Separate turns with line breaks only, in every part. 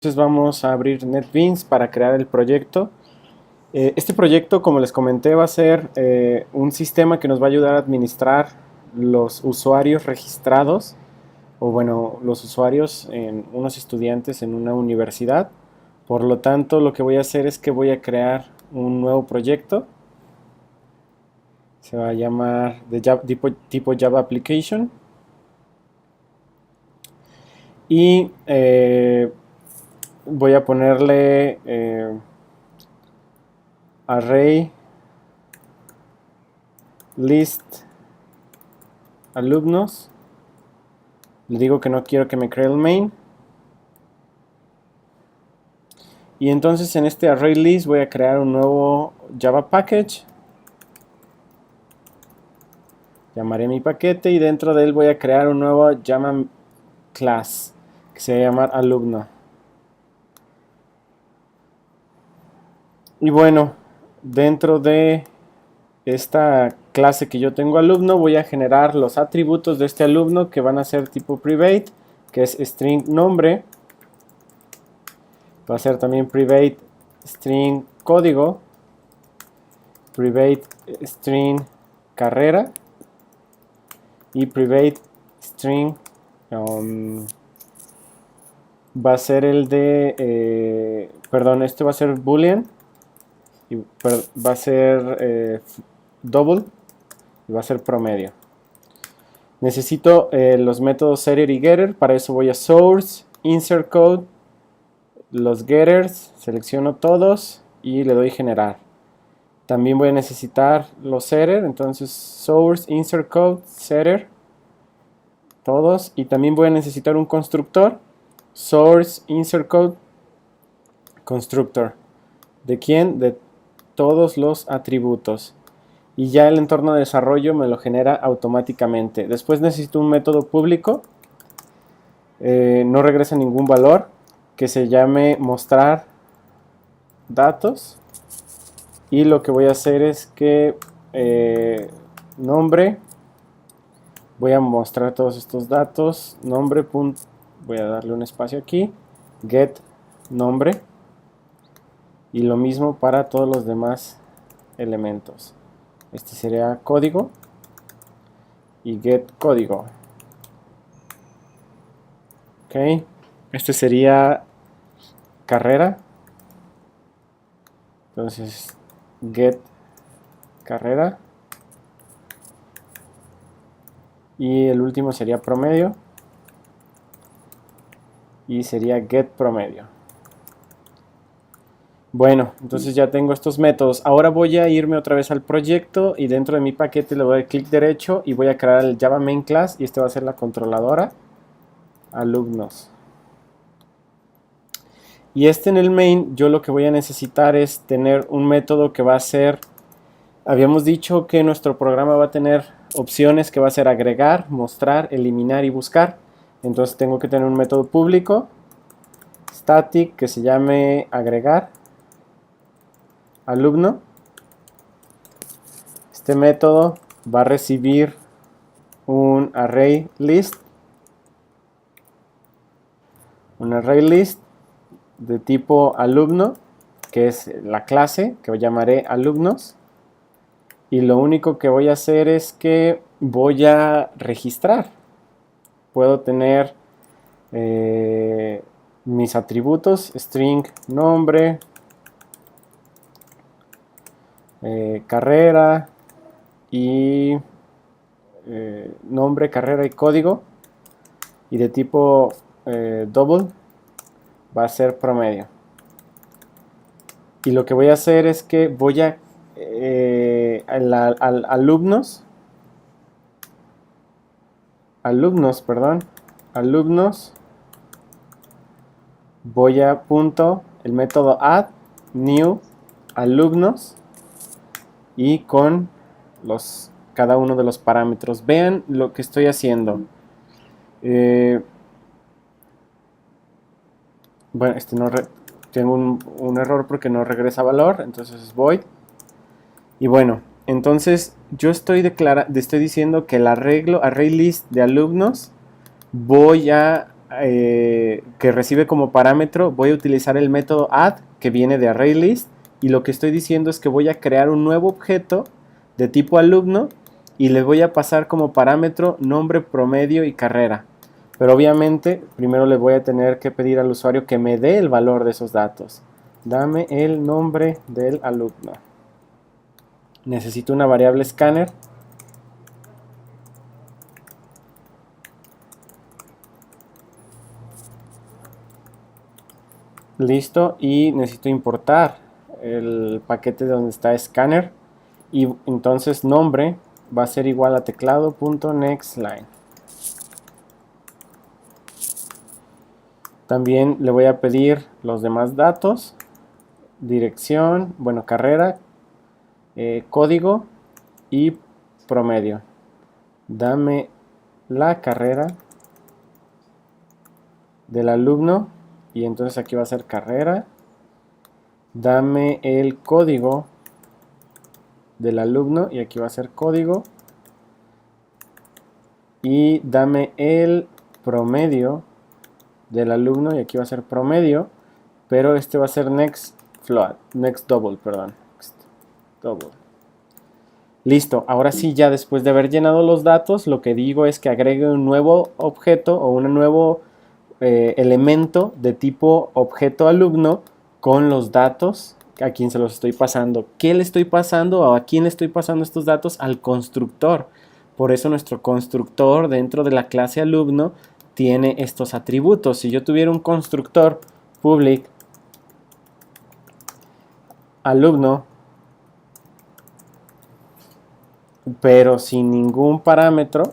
Entonces vamos a abrir NetBeans para crear el proyecto. Este proyecto, como les comenté, va a ser un sistema que nos va a ayudar a administrar los usuarios registrados, o bueno, los usuarios en unos estudiantes en una universidad. Por lo tanto, lo que voy a hacer es que voy a crear un nuevo proyecto. Se va a llamar de tipo Java Application. Y voy a ponerle array list alumnos. Le digo que no quiero que me cree el main. Y entonces en este array list voy a crear un nuevo Java package. Llamaré mi paquete y dentro de él voy a crear un nuevo Java class que se va a llamar alumno. Y bueno, dentro de esta clase que yo tengo alumno voy a generar los atributos de este alumno que van a ser tipo private, que es string nombre. Va a ser también private string código, private string carrera y private string va a ser el de perdón, este va a ser boolean y va a ser double y va a ser promedio. Necesito los métodos setter y getter. Para eso voy a source, insert code, los getters, selecciono todos y le doy generar. También voy a necesitar los setter, entonces source, insert code, setter, todos. Y también voy a necesitar un constructor, source, insert code, constructor. ¿De quién? De todos los atributos. Y ya el entorno de desarrollo me lo genera automáticamente. Después necesito un método público, no regresa ningún valor, que se llame mostrar datos. Y lo que voy a hacer es que nombre, voy a mostrar todos estos datos, nombre, voy a darle un espacio aquí, get nombre, y lo mismo para todos los demás elementos. Este sería código y get código. Ok, este sería carrera, entonces get carrera. Y el último sería promedio. Y sería get promedio. Bueno, entonces ya tengo estos métodos. Ahora voy a irme otra vez al proyecto y dentro de mi paquete le voy a dar clic derecho y voy a crear el Java main class y este va a ser la controladora alumnos. Y en el main yo lo que voy a necesitar es tener un método que va a ser, habíamos dicho que nuestro programa va a tener opciones que va a ser agregar, mostrar, eliminar y buscar. Entonces tengo que tener un método público, static, que se llame agregar, alumno. Este método va a recibir un array list de tipo alumno, que es la clase que llamaré alumnos. Y lo único que voy a hacer es que voy a registrar. Puedo tener mis atributos, string nombre, carrera y nombre, carrera y código. Y de tipo double va a ser promedio. Y lo que voy a hacer es que voy a alumnos, voy a el método add new alumnos y con cada uno de los parámetros. Vean lo que estoy haciendo. Bueno, tengo un error porque no regresa valor, entonces es void. Y bueno, entonces yo estoy diciendo que el array list de alumnos voy a que recibe como parámetro, voy a utilizar el método add que viene de ArrayList, y lo que estoy diciendo es que voy a crear un nuevo objeto de tipo alumno y le voy a pasar como parámetro nombre, promedio y carrera. Pero obviamente primero le voy a tener que pedir al usuario que me dé el valor de esos datos. Dame el nombre del alumno. Necesito una variable scanner. Listo, y necesito importar el paquete donde está scanner, y entonces nombre va a ser igual a teclado.nextLine. También le voy a pedir los demás datos, dirección, bueno, carrera, código y promedio. Dame la carrera del alumno, y entonces aquí va a ser carrera. Dame el código del alumno, y aquí va a ser código. Y dame el promedio del alumno, y aquí va a ser promedio, pero este va a ser next double, perdón. Next double. Listo, ahora sí, ya después de haber llenado los datos, lo que digo es que agregue un nuevo objeto o un nuevo elemento de tipo objeto alumno con los datos a quien se los estoy pasando. ¿Qué le estoy pasando o a quién le estoy pasando estos datos? Al constructor. Por eso nuestro constructor dentro de la clase alumno tiene estos atributos. Si yo tuviera un constructor public alumno, pero sin ningún parámetro,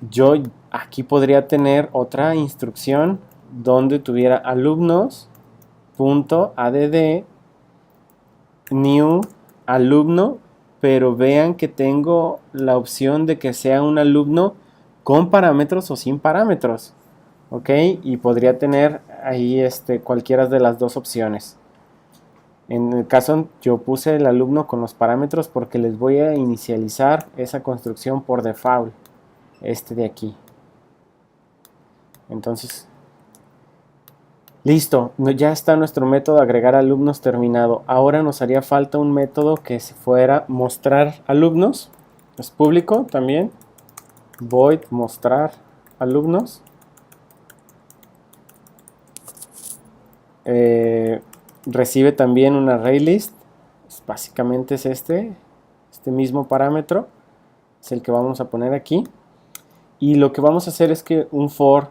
yo aquí podría tener otra instrucción donde tuviera alumnos.add new alumno, pero vean que tengo la opción de que sea un alumno con parámetros o sin parámetros, ok, y podría tener ahí cualquiera de las dos opciones. En el caso yo puse el alumno con los parámetros porque les voy a inicializar esa construcción por default, de aquí. Entonces, listo, ya está nuestro método agregar alumnos terminado. Ahora nos haría falta un método que se fuera mostrar alumnos. Es público también. Void mostrar alumnos. Recibe también un ArrayList. Básicamente es este mismo parámetro. Es el que vamos a poner aquí. Y lo que vamos a hacer es que un for,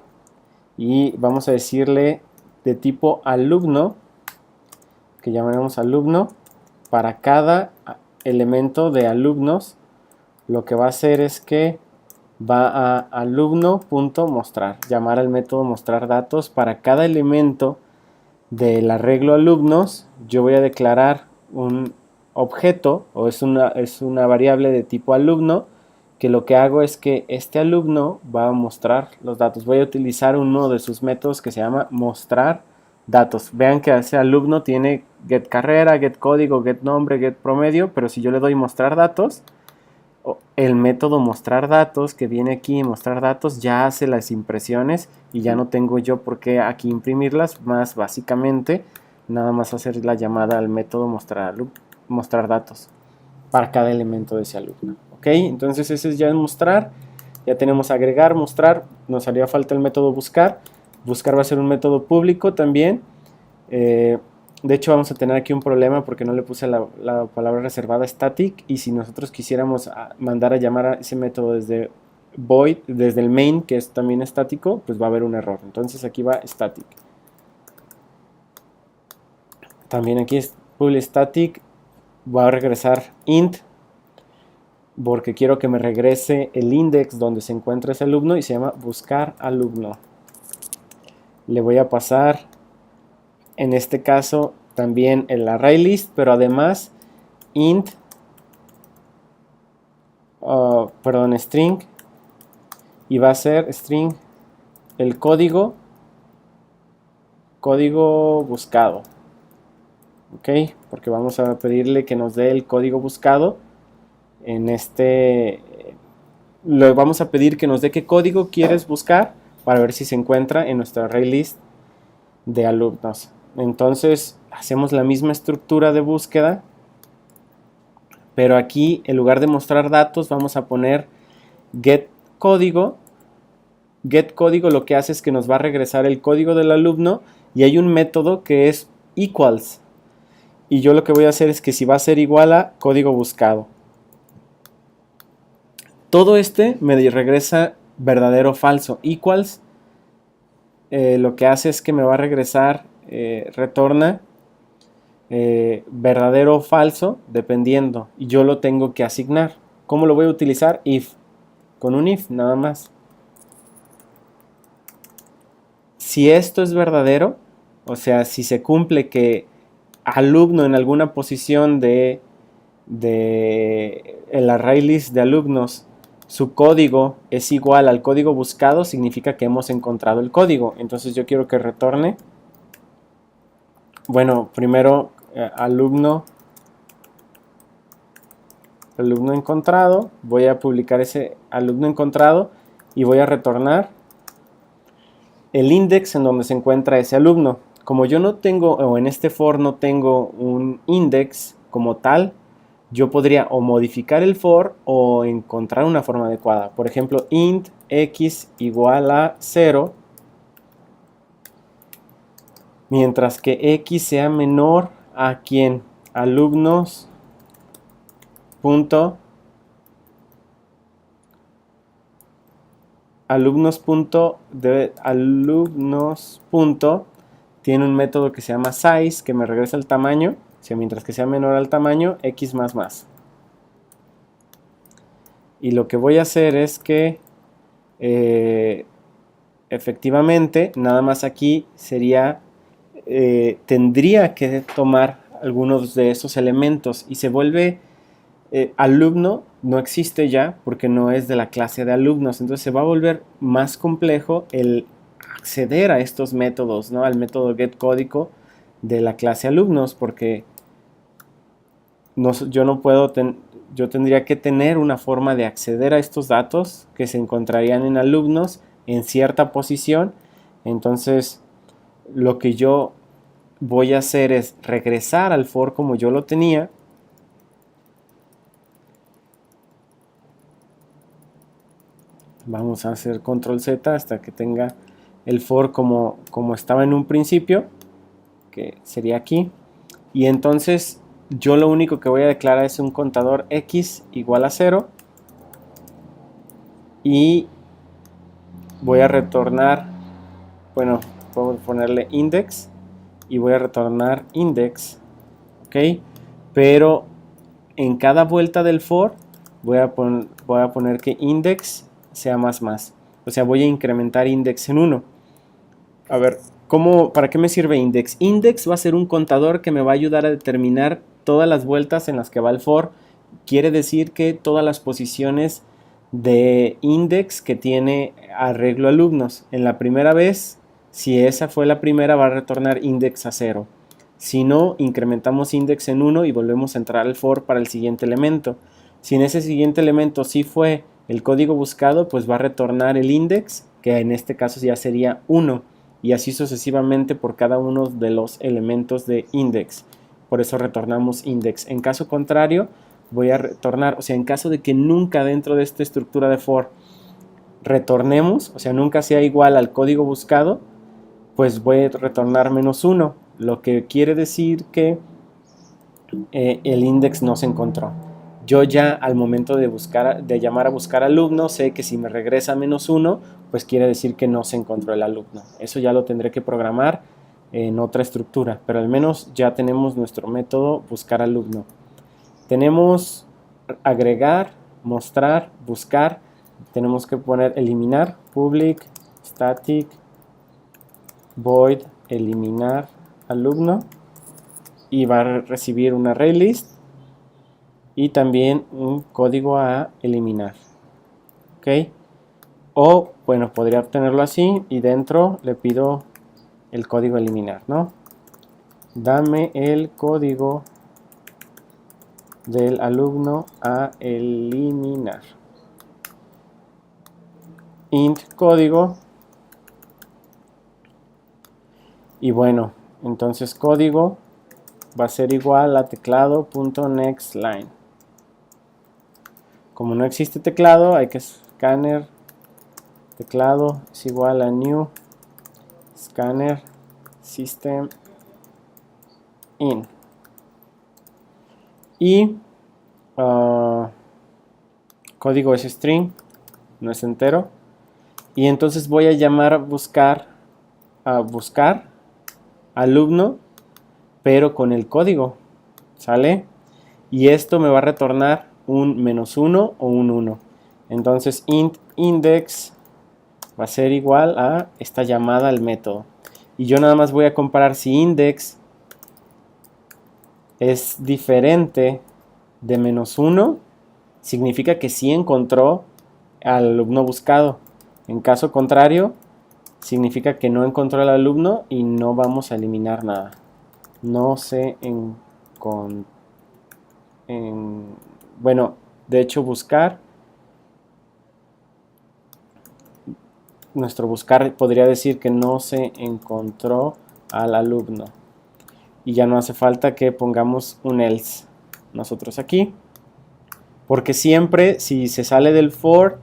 y vamos a decirle de tipo alumno, que llamaremos alumno, para cada elemento de alumnos. Lo que va a hacer es que va a alumno.mostrar, llamar al método mostrar datos. Para cada elemento del arreglo alumnos, yo voy a declarar un objeto, o es una variable de tipo alumno, que lo que hago es que este alumno va a mostrar los datos. Voy a utilizar uno de sus métodos que se llama mostrar datos. Vean que ese alumno tiene get carrera, get código, get nombre, get promedio, pero si yo le doy mostrar datos, el método mostrar datos que viene aquí, mostrar datos, ya hace las impresiones y ya no tengo yo por qué aquí imprimirlas, más básicamente nada más hacer la llamada al método mostrar datos para cada elemento de ese alumno. Ok, entonces ese ya es mostrar. Ya tenemos agregar, mostrar. Nos haría falta el método buscar. Buscar va a ser un método público también. De hecho vamos a tener aquí un problema porque no le puse la palabra reservada static, y si nosotros quisiéramos mandar a llamar a ese método desde void, desde el main, que es también estático, pues va a haber un error. Entonces aquí va static. También aquí es public static. Va a regresar int porque quiero que me regrese el index donde se encuentra ese alumno, y se llama buscar alumno. Le voy a pasar en este caso también el ArrayList, pero además int, string, y va a ser string el código buscado. Ok, porque vamos a pedirle que nos dé el código buscado. Le vamos a pedir que nos dé qué código quieres buscar para ver si se encuentra en nuestra array list de alumnos. Entonces hacemos la misma estructura de búsqueda, pero aquí en lugar de mostrar datos vamos a poner get código. Get código lo que hace es que nos va a regresar el código del alumno y hay un método que es equals. Y yo lo que voy a hacer es que si va a ser igual a código buscado. Todo me regresa verdadero o falso. Equals lo que hace es que me va a regresar, retorna verdadero o falso dependiendo. Y yo lo tengo que asignar. ¿Cómo lo voy a utilizar? If. Con un if nada más. Si esto es verdadero, o sea, si se cumple que alumno en alguna posición de el array list de alumnos, su código es igual al código buscado, significa que hemos encontrado el código. Entonces yo quiero que retorne, bueno, primero alumno encontrado, voy a publicar ese alumno encontrado y voy a retornar el index en donde se encuentra ese alumno. Como yo no tengo, o en este for no tengo un index como tal, yo podría o modificar el for o encontrar una forma adecuada. Por ejemplo, int x igual a 0, mientras que x sea menor a ¿quién? Alumnos punto tiene un método que se llama size, que me regresa el tamaño, o sea, mientras que sea menor al tamaño, x más más. Y lo que voy a hacer es que efectivamente, nada más aquí sería, tendría que tomar algunos de esos elementos y se vuelve alumno, no existe ya porque no es de la clase de alumnos, entonces se va a volver más complejo el acceder a estos métodos, ¿no? Al método getCódigo de la clase alumnos, porque yo no puedo, yo tendría que tener una forma de acceder a estos datos que se encontrarían en alumnos en cierta posición. Entonces lo que yo voy a hacer es regresar al for como yo lo tenía. Vamos a hacer control Z hasta que tenga el for como estaba en un principio, que sería aquí. Y entonces yo lo único que voy a declarar es un contador x igual a 0 y voy a retornar, bueno, puedo ponerle index y voy a retornar index, ok, pero en cada vuelta del for voy a poner que index sea más más, o sea, voy a incrementar index en 1. A ver, ¿para qué me sirve index? Index va a ser un contador que me va a ayudar a determinar todas las vueltas en las que va el for. Quiere decir que todas las posiciones de index que tiene arreglo alumnos. En la primera vez, si esa fue la primera, va a retornar index a 0. Si no, incrementamos index en 1 y volvemos a entrar al for para el siguiente elemento. Si en ese siguiente elemento sí fue el código buscado, pues va a retornar el index, que en este caso ya sería 1. Y así sucesivamente por cada uno de los elementos de index. Por eso retornamos index. En caso contrario, voy a retornar, o sea, en caso de que nunca dentro de esta estructura de for retornemos, o sea, nunca sea igual al código buscado, pues voy a retornar -1, lo que quiere decir que el index no se encontró. Yo ya al momento de llamar a buscar alumno, sé que si me regresa -1, pues quiere decir que no se encontró el alumno. Eso ya lo tendré que programar en otra estructura, pero al menos ya tenemos nuestro método buscar alumno. Tenemos agregar, mostrar, buscar. Tenemos que poner eliminar, public, static, void, eliminar alumno. Y va a recibir una array list y también un código a eliminar. ¿Ok? O, bueno, podría obtenerlo así y dentro le pido el código a eliminar, ¿no? Dame el código del alumno a eliminar. Int código Y bueno, entonces código va a ser igual a teclado.nextLine. Como no existe teclado, hay que scanner teclado es igual a new scanner system in. Y código es string, no es entero. Y entonces voy a llamar buscar alumno, pero con el código, ¿sale? Y esto me va a retornar un -1 o un 1. Entonces int index va a ser igual a esta llamada al método. Y yo nada más voy a comparar si index es diferente de -1, significa que sí encontró al alumno buscado. En caso contrario, significa que no encontró al alumno y no vamos a eliminar nada. No se bueno, de hecho nuestro buscar podría decir que no se encontró al alumno. Y ya no hace falta que pongamos un else nosotros aquí. Porque siempre si se sale del for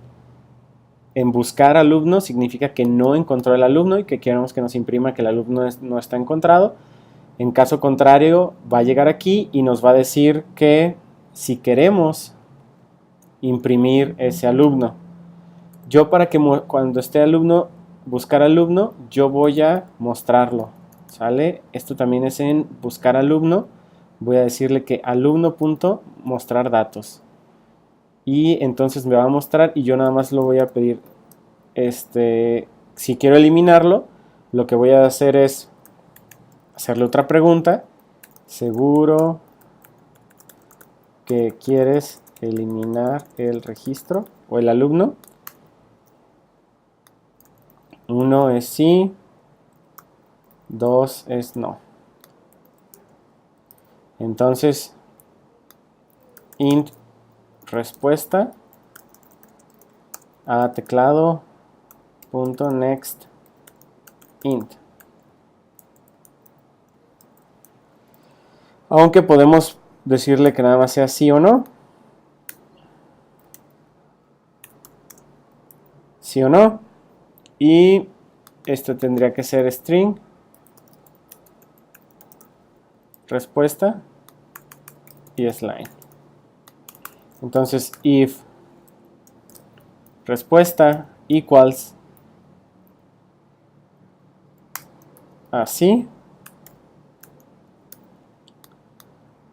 en buscar alumno significa que no encontró el alumno y que queremos que nos imprima que el alumno no está encontrado. En caso contrario, va a llegar aquí y nos va a decir que si queremos imprimir ese alumno. Yo para que cuando esté alumno, buscar alumno, yo voy a mostrarlo, ¿sale? Esto también es en buscar alumno. Voy a decirle que alumno.mostrar datos. Y entonces me va a mostrar y yo nada más lo voy a pedir. Si quiero eliminarlo, lo que voy a hacer es hacerle otra pregunta. ¿Seguro que quieres eliminar el registro o el alumno? 1 es sí, 2 es no. Entonces, int respuesta a teclado.next int. Aunque podemos decirle que nada más sea sí o no. Sí o no. Y esto tendría que ser string respuesta y line. Entonces if respuesta equals así,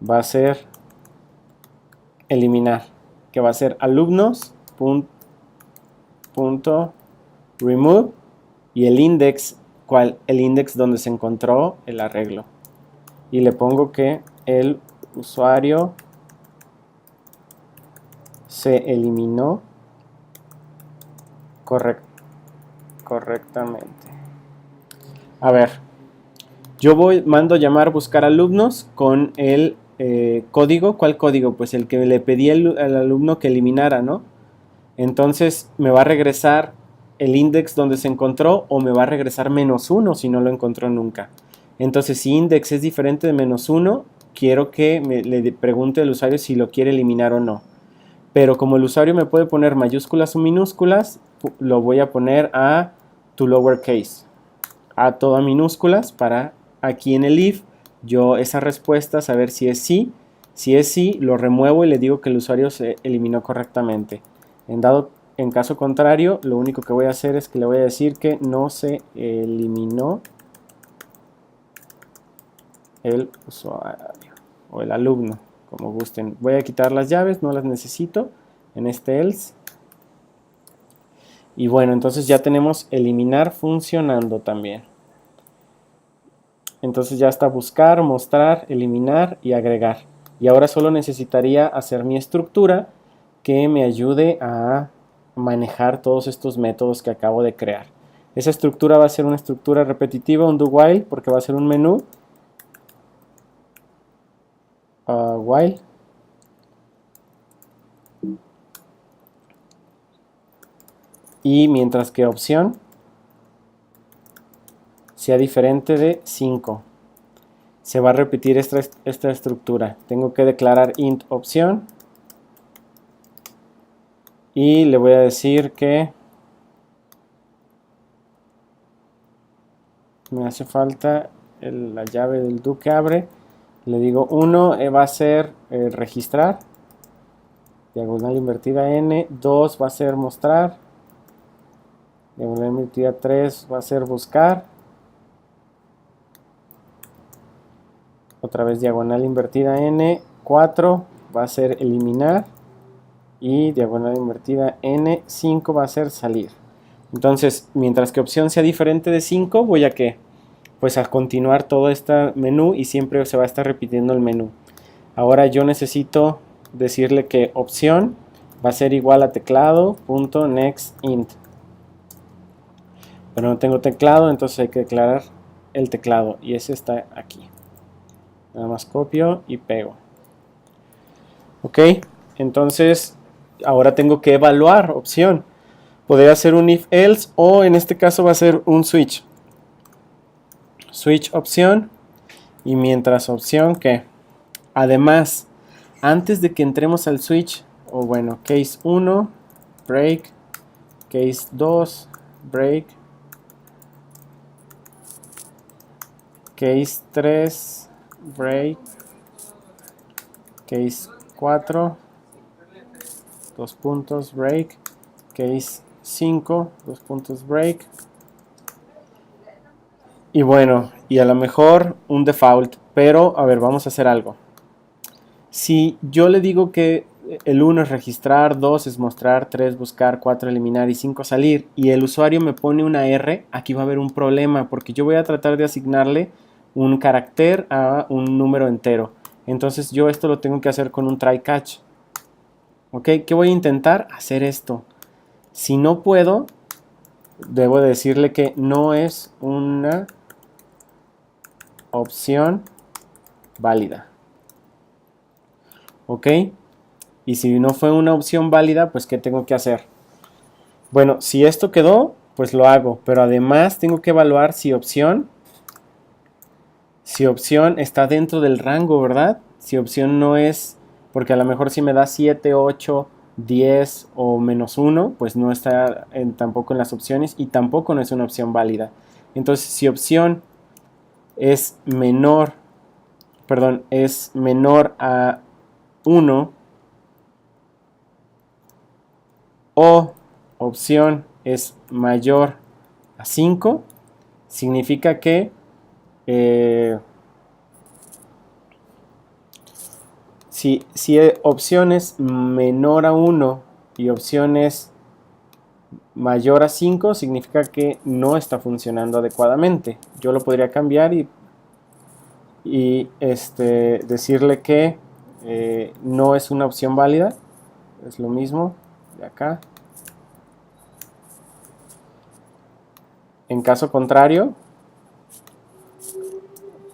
va a ser eliminar, que va a ser alumnos punto remove y el index donde se encontró el arreglo, y le pongo que el usuario se eliminó correctamente. A ver, yo mando llamar buscar alumnos con el código. ¿Cuál código? Pues el que le pedí al alumno que eliminara, ¿no? Entonces me va a regresar el index donde se encontró o me va a regresar -1 si no lo encontró nunca. Entonces si index es diferente de -1, quiero que le pregunte al usuario si lo quiere eliminar o no. Pero como el usuario me puede poner mayúsculas o minúsculas, lo voy a poner a to lowercase, a todo a minúsculas, para aquí en el if yo esa respuesta saber si es sí. Si es sí, lo remuevo y le digo que el usuario se eliminó correctamente. En caso contrario, lo único que voy a hacer es que le voy a decir que no se eliminó el usuario o el alumno, como gusten. Voy a quitar las llaves, no las necesito en este else. Y bueno, entonces ya tenemos eliminar funcionando también. Entonces ya está buscar, mostrar, eliminar y agregar. Y ahora solo necesitaría hacer mi estructura que me ayude a manejar todos estos métodos que acabo de crear. Esa estructura va a ser una estructura repetitiva, un do while, porque va a ser un menú. While. Y mientras que opción sea diferente de 5. Se va a repetir esta estructura. Tengo que declarar int opción y le voy a decir que me hace falta la llave del do que abre. Le digo 1 va a ser registrar, diagonal invertida n, 2 va a ser mostrar, diagonal invertida 3 va a ser buscar, otra vez diagonal invertida n, 4 va a ser eliminar y diagonal invertida n, 5 va a ser salir. Entonces, mientras que opción sea diferente de 5, voy a ¿qué? Pues a continuar todo este menú y siempre se va a estar repitiendo el menú. Ahora yo necesito decirle que opción va a ser igual a teclado.nextInt. Pero no tengo teclado, entonces hay que declarar el teclado y ese está aquí. Nada más copio y pego. Ok, entonces ahora tengo que evaluar opción. Podría ser un if else o en este caso va a ser un switch. Switch opción y mientras opción que además antes de que entremos al switch o bueno case 1 break, case 2 break, case 3 break, case 4 dos puntos break, case 5 dos puntos break. Y bueno, y a lo mejor un default, pero a ver, vamos a hacer algo. Si yo le digo que el 1 es registrar, 2 es mostrar, 3 buscar, 4 eliminar y 5 salir, y el usuario me pone una R, aquí va a haber un problema, porque yo voy a tratar de asignarle un carácter a un número entero. Entonces yo esto lo tengo que hacer con un try catch. ¿Ok? ¿Qué voy a intentar? Hacer esto. Si no puedo, debo decirle que no es una opción válida. ¿Ok? Y si no fue una opción válida, pues ¿qué tengo que hacer? Bueno, si esto quedó, pues lo hago. Pero además tengo que evaluar si opción está dentro del rango, ¿verdad? Si opción no es, porque a lo mejor si me da 7, 8, 10 o menos 1, pues no está tampoco en las opciones y tampoco no es una opción válida. Entonces, si opción es menor a 1 o opción es mayor a 5, significa que si opción es menor a 1 y opción es mayor a 5, significa que no está funcionando adecuadamente. Yo lo podría cambiar y decirle que no es una opción válida. Es lo mismo de acá. En caso contrario,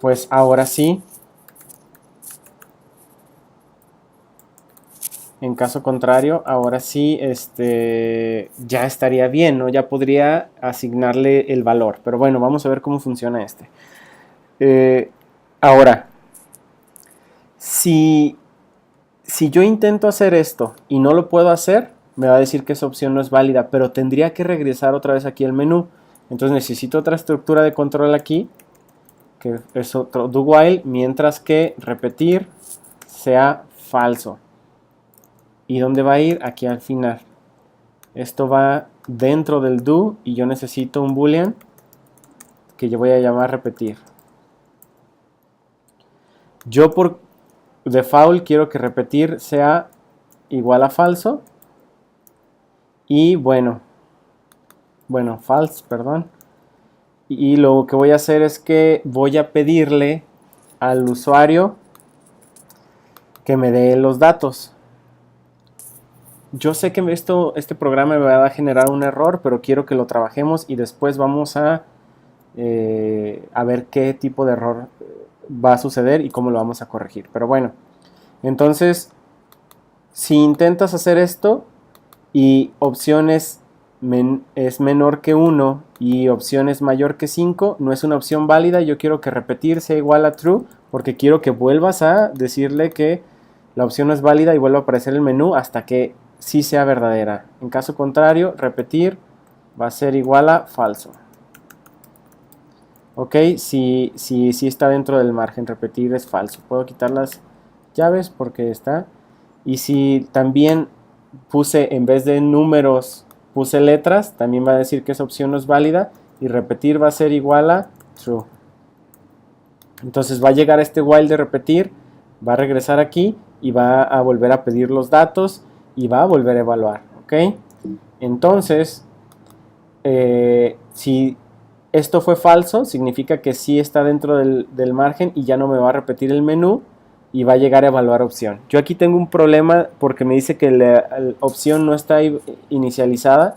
pues ahora sí. En caso contrario, ahora sí ya estaría bien, ¿no? Ya podría asignarle el valor. Pero bueno, vamos a ver cómo funciona este. Ahora, si yo intento hacer esto y no lo puedo hacer, me va a decir que esa opción no es válida, pero tendría que regresar otra vez aquí al menú. Entonces necesito otra estructura de control aquí, que es otro do while, mientras que repetir sea falso. ¿Y dónde va a ir? Aquí al final. Esto va dentro del do y yo necesito un boolean que yo voy a llamar repetir. Yo por default quiero que repetir sea igual a falso. Y bueno, false, perdón. Y lo que voy a hacer es que voy a pedirle al usuario que me dé los datos. Yo sé que este programa me va a generar un error, pero quiero que lo trabajemos y después vamos a ver qué tipo de error va a suceder y cómo lo vamos a corregir. Pero bueno, entonces, si intentas hacer esto y opciones es menor que 1 y opción es mayor que 5, no es una opción válida. Yo quiero que repetir sea igual a true, porque quiero que vuelvas a decirle que la opción no es válida y vuelva a aparecer el menú hasta que sí sea verdadera. En caso contrario, repetir va a ser igual a falso. Ok, si está dentro del margen, repetir es falso. Puedo quitar las llaves porque está. Y si también puse, en vez de números, puse letras, también va a decir que esa opción no es válida y repetir va a ser igual a true. Entonces va a llegar este while de repetir, va a regresar aquí y va a volver a pedir los datos y va a volver a evaluar. ¿Ok? Entonces, si esto fue falso, significa que sí está dentro del margen y ya no me va a repetir el menú y va a llegar a evaluar opción. Yo aquí tengo un problema porque me dice que la opción no está inicializada.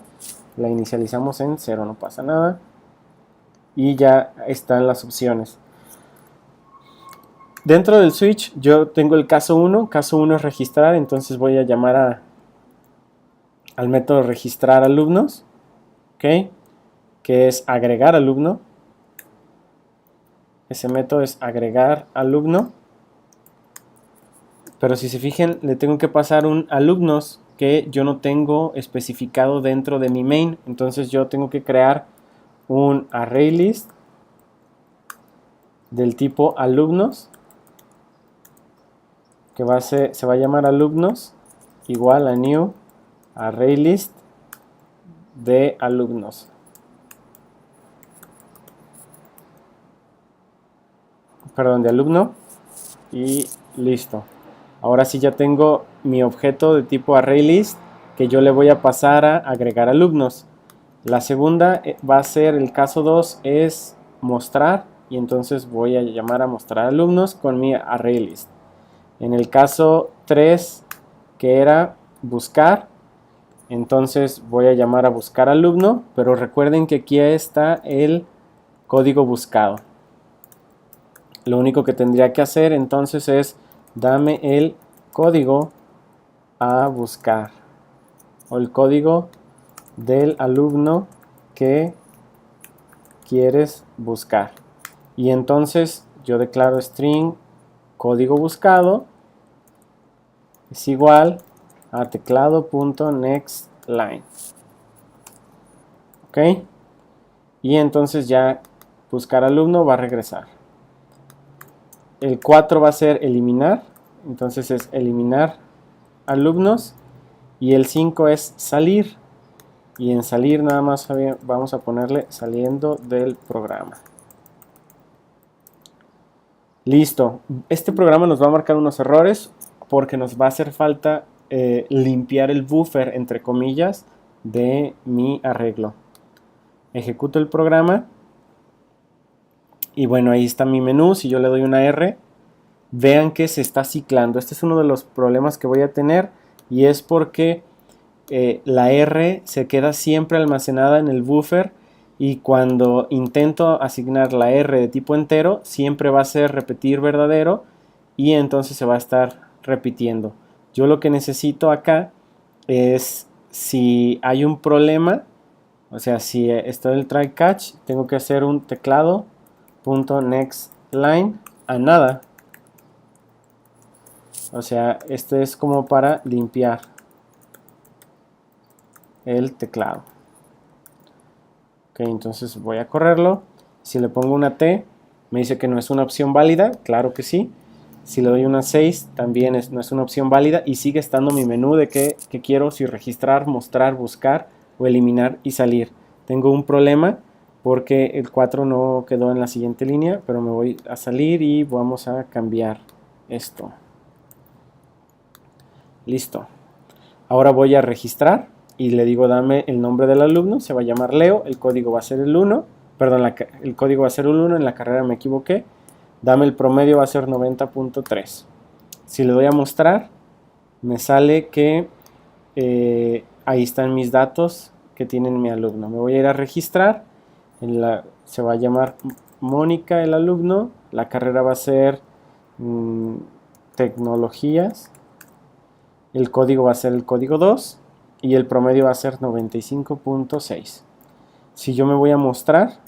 La inicializamos en 0, no pasa nada. Y ya están las opciones. Dentro del switch yo tengo el caso 1. Caso 1 es registrar, entonces voy a llamar al método registrar alumnos. ¿Ok? Que es agregar alumno. Ese método es agregar alumno. Pero si se fijan, le tengo que pasar un alumnos que yo no tengo especificado dentro de mi main. Entonces yo tengo que crear un ArrayList del tipo alumnos, que se va a llamar alumnos igual a new ArrayList de alumnos. Perdón, de alumno. Y listo. Ahora sí ya tengo mi objeto de tipo ArrayList que yo le voy a pasar a agregar alumnos. La segunda va a ser, el caso 2 es mostrar, y entonces voy a llamar a mostrar alumnos con mi ArrayList. En el caso 3, que era buscar, entonces voy a llamar a buscar alumno, pero recuerden que aquí está el código buscado. Lo único que tendría que hacer entonces es dame el código a buscar, o el código del alumno que quieres buscar. Y entonces yo declaro string código buscado es igual a teclado.nextLine. ¿Ok? Y entonces ya buscar alumno va a regresar. El 4 va a ser eliminar, entonces es eliminar alumnos. Y el 5 es salir, y en salir nada más vamos a ponerle saliendo del programa. Listo, este programa nos va a marcar unos errores porque nos va a hacer falta limpiar el buffer, entre comillas, de mi arreglo. Ejecuto el programa y bueno, ahí está mi menú. Si yo le doy una R, vean que se está ciclando. Este es uno de los problemas que voy a tener, y es porque la R se queda siempre almacenada en el buffer, y cuando intento asignar la R de tipo entero siempre va a ser repetir verdadero, y entonces se va a estar repitiendo. Yo lo que necesito acá es, si hay un problema, o sea, si está el try catch, tengo que hacer un teclado.nextLine a nada. O sea, esto es como para limpiar el teclado. Ok, entonces voy a correrlo. Si le pongo una T, me dice que no es una opción válida. Claro que sí. Si le doy una 6, también no es una opción válida, y sigue estando mi menú de qué quiero, si registrar, mostrar, buscar o eliminar y salir. Tengo un problema porque el 4 no quedó en la siguiente línea, pero me voy a salir y vamos a cambiar esto. Listo. Ahora voy a registrar y le digo dame el nombre del alumno, se va a llamar Leo, el código va a ser el 1, perdón, el código va a ser el 1, en la carrera me equivoqué. Dame el promedio, va a ser 90.3. Si le doy a mostrar, me sale que ahí están mis datos que tienen mi alumno. Me voy a ir a registrar, se va a llamar Mónica el alumno, la carrera va a ser tecnologías, el código va a ser el código 2, y el promedio va a ser 95.6. Si yo me voy a mostrar,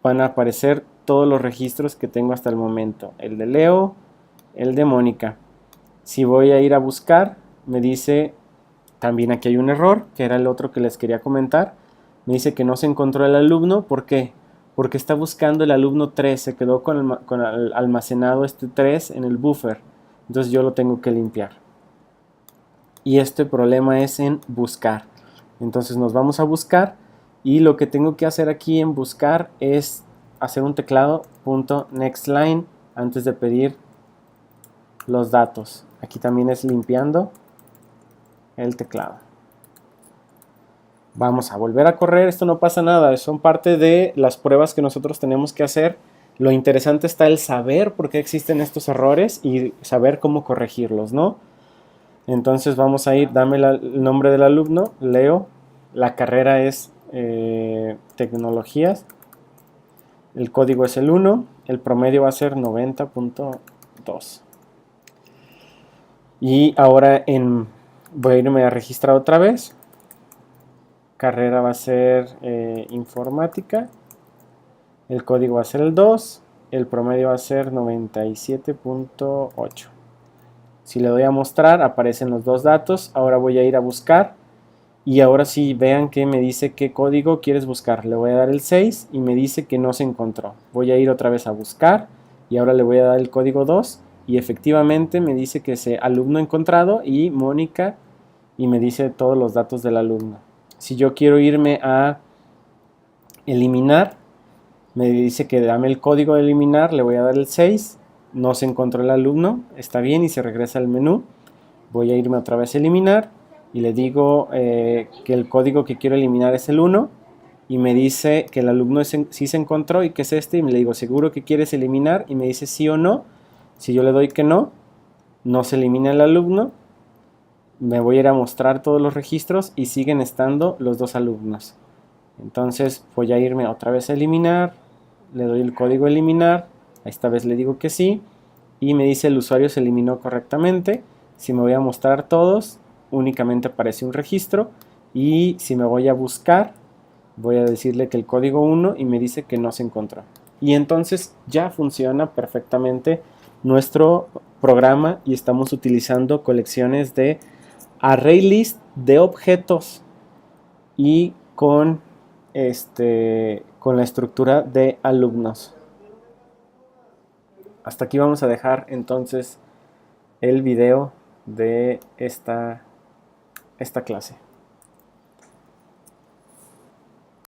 van a aparecer todos los registros que tengo hasta el momento, el de Leo, el de Mónica. Si voy a ir a buscar, me dice, también aquí hay un error, que era el otro que les quería comentar, me dice que no se encontró el alumno. ¿Por qué? Porque está buscando el alumno 3, se quedó con almacenado este 3 en el buffer, entonces yo lo tengo que limpiar. Y este problema es en buscar. Entonces nos vamos a buscar y lo que tengo que hacer aquí en buscar es hacer un teclado .nextLine antes de pedir los datos. Aquí también es limpiando el teclado. Vamos a volver a correr, esto no pasa nada, son parte de las pruebas que nosotros tenemos que hacer. Lo interesante está el saber por qué existen estos errores y saber cómo corregirlos, ¿no? Entonces vamos a ir, dame el nombre del alumno, Leo, la carrera es tecnologías, el código es el 1, el promedio va a ser 90.2. Y ahora voy a irme a registrar otra vez. Carrera va a ser informática, el código va a ser el 2, el promedio va a ser 97.8. Si le doy a mostrar, aparecen los dos datos. Ahora voy a ir a buscar y ahora sí vean que me dice qué código quieres buscar. Le voy a dar el 6 y me dice que no se encontró. Voy a ir otra vez a buscar y ahora le voy a dar el código 2 y efectivamente me dice que ese alumno encontrado y Mónica, y me dice todos los datos del alumno. Si yo quiero irme a eliminar, me dice que dame el código de eliminar, le voy a dar el 6, no se encontró el alumno, está bien y se regresa al menú. Voy a irme otra vez a eliminar y le digo que el código que quiero eliminar es el 1 y me dice que el alumno sí se encontró y que es este, y le digo, ¿seguro que quieres eliminar? Y me dice sí o no. Si yo le doy que no, no se elimina el alumno. Me voy a ir a mostrar todos los registros y siguen estando los dos alumnos. Entonces voy a irme otra vez a eliminar, le doy el código eliminar, esta vez le digo que sí y me dice el usuario se eliminó correctamente. Si me voy a mostrar todos, únicamente aparece un registro y si me voy a buscar, voy a decirle que el código 1 y me dice que no se encontró. Y entonces ya funciona perfectamente nuestro programa y estamos utilizando colecciones de ArrayList de objetos y con la estructura de alumnos. Hasta aquí vamos a dejar entonces el video de esta clase.